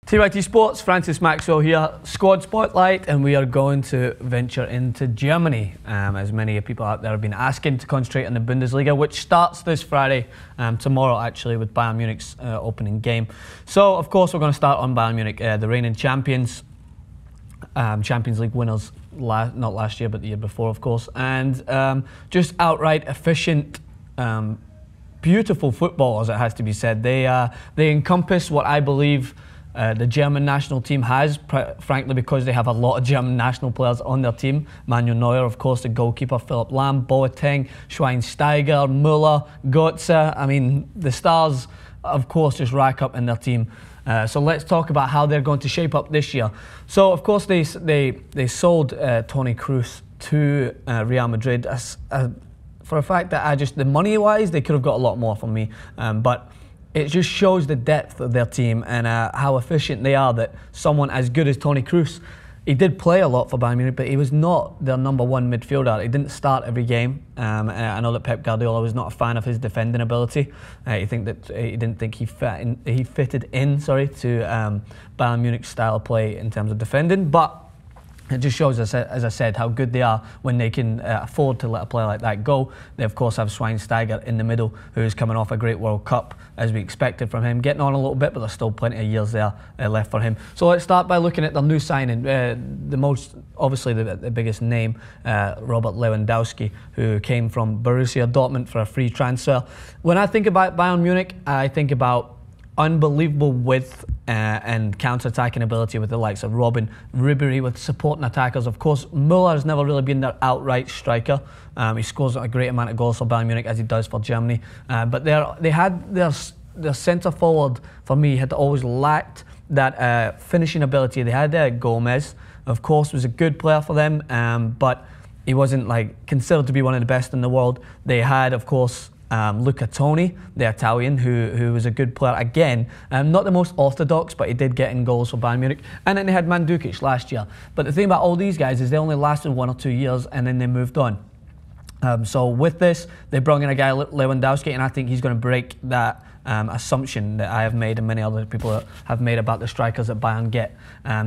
TYTSports, Francis Maxwell here, squad spotlight, and we are going to venture into Germany. As many people out there have been asking to concentrate on the Bundesliga, which starts this Friday, tomorrow actually, with Bayern Munich's opening game. So, of course, we're going to start on Bayern Munich, the reigning champions, Champions League winners, not last year, but the year before, of course, and just outright efficient, beautiful football, as it has to be said. They encompass what I believe the German national team has, frankly, because they have a lot of German national players on their team. Manuel Neuer, of course, the goalkeeper, Philipp Lahm, Boateng, Schweinsteiger, Muller, Götze. I mean, the stars, of course, just rack up in their team. So let's talk about how they're going to shape up this year. So, of course, they sold Toni Kroos to Real Madrid for a fact that the money-wise, they could have got a lot more from me. But it just shows the depth of their team and how efficient they are, that someone as good as Toni Kroos, he did play a lot for Bayern Munich, but he was not their #1 midfielder. He didn't start every game. I know that Pep Guardiola was not a fan of his defending ability. He didn't think he fitted in to Bayern Munich's style of play in terms of defending, but it just shows, as I said, how good they are when they can afford to let a player like that go. They, of course, have Schweinsteiger in the middle, who's coming off a great World Cup, as we expected from him. Getting on a little bit, but there's still plenty of years there left for him. So let's start by looking at their new signing. Obviously the biggest name, Robert Lewandowski, who came from Borussia Dortmund for a free transfer. When I think about Bayern Munich, I think about unbelievable width and counter-attacking ability with the likes of Rubin, Ribéry with supporting attackers. Of course, Muller has never really been their outright striker. He scores a great amount of goals for Bayern Munich, as he does for Germany. But they had their centre forward, for me, had always lacked that finishing ability. They had Gomez, of course, was a good player for them, but he wasn't considered to be one of the best in the world. They had, of course, Luca Toni, the Italian, who was a good player again, not the most orthodox, but he did get in goals for Bayern Munich. And then they had Mankewicz last year. But the thing about all these guys is they only lasted 1 or 2 years and then they moved on. So with this, they brought in a guy, Lewandowski, and I think he's going to break that assumption that I have made and many other people have made about the strikers that Bayern get.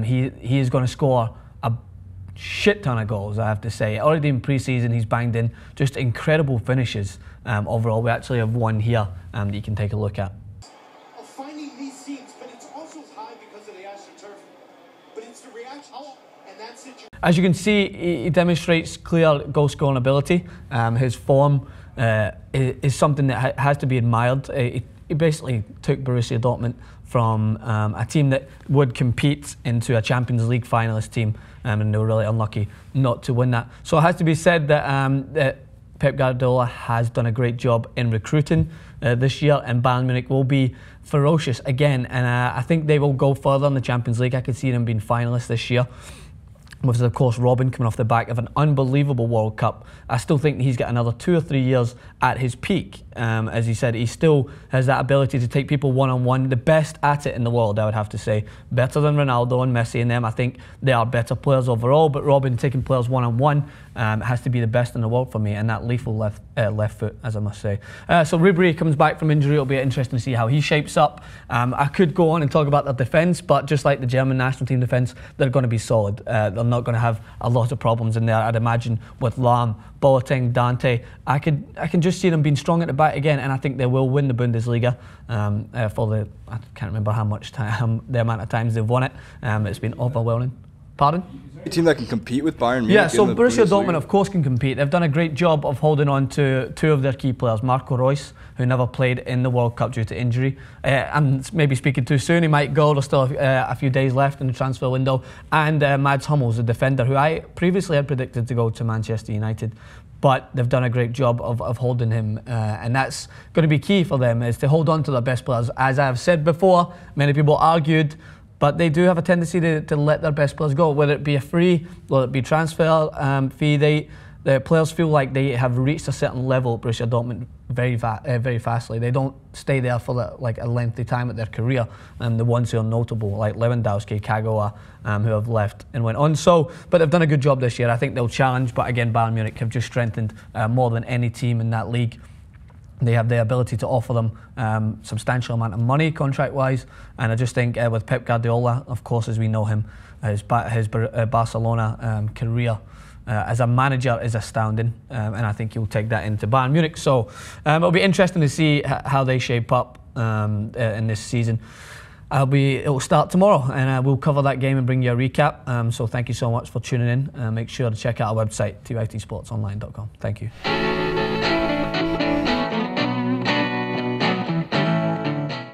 He is going to score a shit ton of goals, I have to say. Already in pre-season, he's banged in just incredible finishes. Overall, we actually have one here that you can take a look at. Of finding these seams, but it's also high because of the AstroTurf. But it's the reaction, and that situation. As you can see, he demonstrates clear goal-scoring ability. His form is something that has to be admired. He basically took Borussia Dortmund from a team that would compete into a Champions League finalist team, and they were really unlucky not to win that. So it has to be said that Pep Guardiola has done a great job in recruiting this year, and Bayern Munich will be ferocious again, and I think they will go further in the Champions League. I could see them being finalists this year, with, of course, Rubin coming off the back of an unbelievable World Cup. I still think he's got another 2 or 3 years at his peak. As he said, he still has that ability to take people one-on-one, the best at it in the world, I would have to say. Better than Ronaldo and Messi and them. I think they are better players overall, but Rubin taking players one-on-one has to be the best in the world for me, and that lethal left foot, as I must say. So Ribéry comes back from injury. It'll be interesting to see how he shapes up. I could go on and talk about their defence, but just like the German national team defence, they're going to be solid. They're not going to have a lot of problems in there, I'd imagine, with Lahm, Boateng, Dante. I can just see them being strong at the back again, and I think they will win the Bundesliga I can't remember how much time, the amount of times they've won it. It's been overwhelming. Pardon? A team that can compete with Bayern Munich. Yeah, so Borussia Dortmund, of course, can compete. They've done a great job of holding on to 2 of their key players. Marco Reus, who never played in the World Cup due to injury. I'm maybe speaking too soon. He might go. There's still a few days left in the transfer window. And Mads Hummels, the defender, who I previously had predicted to go to Manchester United. But they've done a great job of holding him, and that's going to be key for them, is to hold on to their best players. As I have said before, many people argued, but they do have a tendency to let their best players go, whether it be a free, whether it be transfer fee. The players feel like they have reached a certain level at Borussia Dortmund very fastly. They don't stay there for a lengthy time at their career. The ones who are notable, like Lewandowski, Kagawa, who have left and went on. But they've done a good job this year. I think they'll challenge, but again, Bayern Munich have just strengthened more than any team in that league. They have the ability to offer them substantial amount of money contract-wise, and I just think with Pep Guardiola, of course, as we know him, his Barcelona career as a manager is astounding, and I think he'll take that into Bayern Munich. So it'll be interesting to see how they shape up in this season. It'll start tomorrow, and we'll cover that game and bring you a recap. So thank you so much for tuning in. Make sure to check out our website, tytsportsonline.com. Thank you.